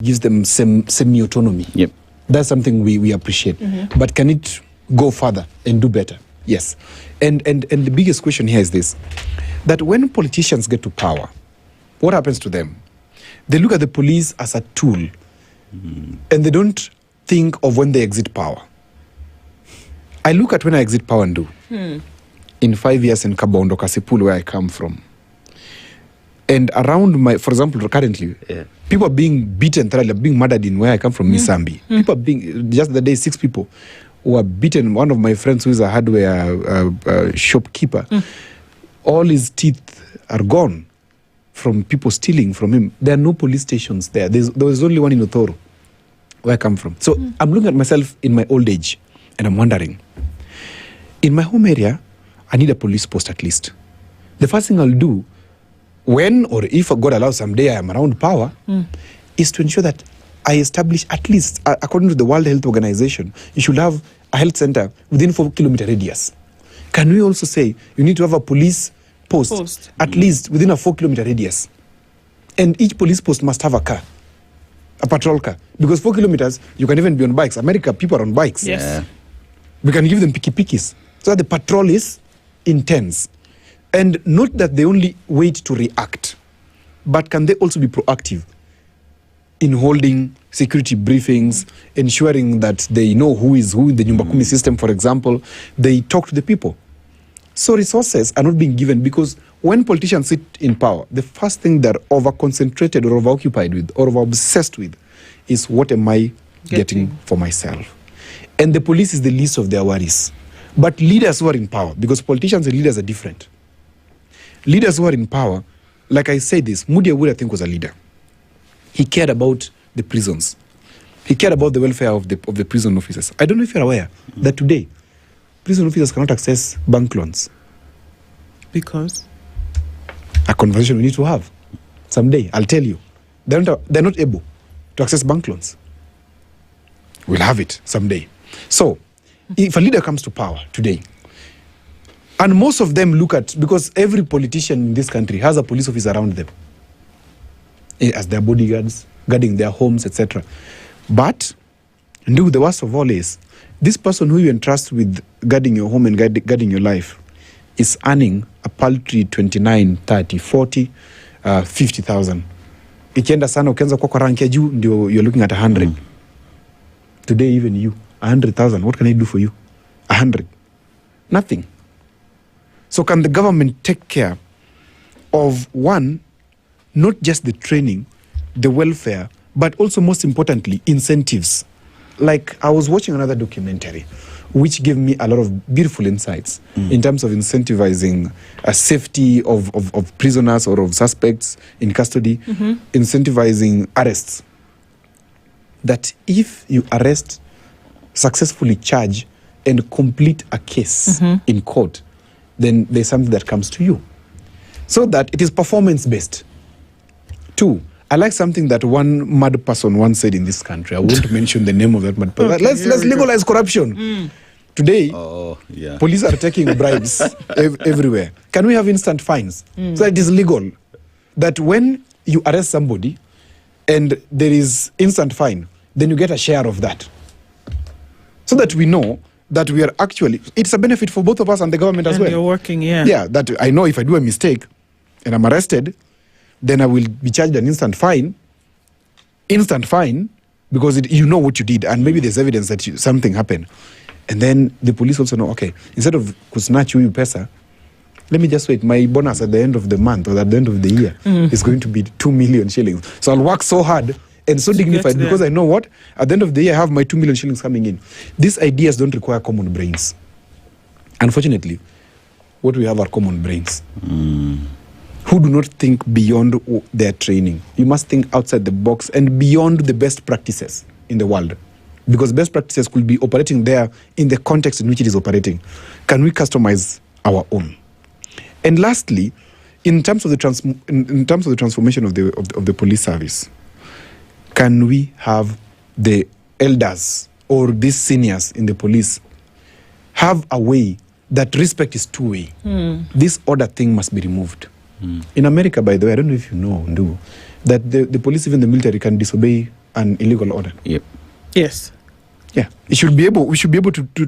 gives them semi-autonomy. Yep. That's something we appreciate. But can it go further and do better? Yes. And the biggest question here is this, that when politicians get to power, what happens to them? They look at the police as a tool, and they don't think of when they exit power. I look at when I exit power and do. In 5 years in Kabondo, Kasipul, where I come from. And around for example, currently, people are being beaten, being murdered in where I come from, Misambi. People are being, just the day, 6 people were beaten. One of my friends who is a hardware shopkeeper, all his teeth are gone from people stealing from him. There are no police stations there. There was only one in Otoro, where I come from. So I'm looking at myself in my old age, and I'm wondering, in my home area, I need a police post at least. The first thing I'll do, when or if God allows someday I am around power, is to ensure that I establish at least, according to the World Health Organization, you should have a health center within 4-kilometer radius. Can we also say you need to have a police post. At least within a 4-kilometer radius? And each police post must have a car, a patrol car. Because 4 kilometers, you can even be on bikes. America, people are on bikes. Yes. Yeah. We can give them pikis. So that the patrol is intense. And not that they only wait to react, but can they also be proactive in holding security briefings, ensuring that they know who is who in the Nyumba Kumi system, for example. They talk to the people. So resources are not being given, because when politicians sit in power, the first thing they're over-concentrated or over-occupied with or over-obsessed with is, what am I getting for myself? And the police is the least of their worries. But leaders who are in power, because politicians and leaders are different. Leaders who are in power, like I said this, Mudi Awuri, I think, was a leader. He cared about the prisons. He cared about the welfare of the prison officers. I don't know if you're aware that today, prison officers cannot access bank loans. Because? A conversation we need to have someday. I'll tell you. They're not able to access bank loans. We'll have it someday. So, if a leader comes to power today, and most of them look at, because every politician in this country has a police officer around them as their bodyguards, guarding their homes, etc. But the worst of all is, this person who you entrust with guarding your home and guarding your life is earning a paltry 29, 30, 40, 50,000. Ikienda sana, ukianza kwa rank ya juu, ndio you're looking at 100. Today, even you, 100,000, what can I do for you? 100. Nothing. So can the government take care of, one, not just the training, the welfare, but also, most importantly, incentives? Like, I was watching another documentary which gave me a lot of beautiful insights in terms of incentivizing safety of prisoners or of suspects in custody, incentivizing arrests. That if you arrest, successfully charge, and complete a case in court, then there's something that comes to you. So that it is performance-based. 2, I like something that one mad person once said in this country. I won't mention the name of that mad person. Let's legalize corruption. Today, police are taking bribes everywhere. Can we have instant fines? So that it is legal. That when you arrest somebody and there is instant fine, then you get a share of that. So that we know that we are actually, it's a benefit for both of us and the government as well. You're working, Yeah, that I know if I do a mistake and I'm arrested, then I will be charged an instant fine, because you know what you did, and maybe there's evidence that something happened. And then the police also know, okay, instead of kusnatch you pesa, let me just wait, my bonus at the end of the month or at the end of the year is going to be 2 million shillings. So I'll work so hard and so dignified, because I know what, at the end of the year I have my 2 million shillings coming in. These ideas don't require common brains. Unfortunately, what we have are common brains. Who do not think beyond their training. You must think outside the box and beyond the best practices in the world. Because best practices could be operating there in the context in which it is operating. Can we customize our own? And lastly, in terms of the transformation of the police service, can we have the elders or these seniors in the police have a way that respect is two-way? This order thing must be removed. In America, by the way, I don't know if you know, that the police, even the military, can disobey an illegal order. Yep. Yes. Yeah, we should be able to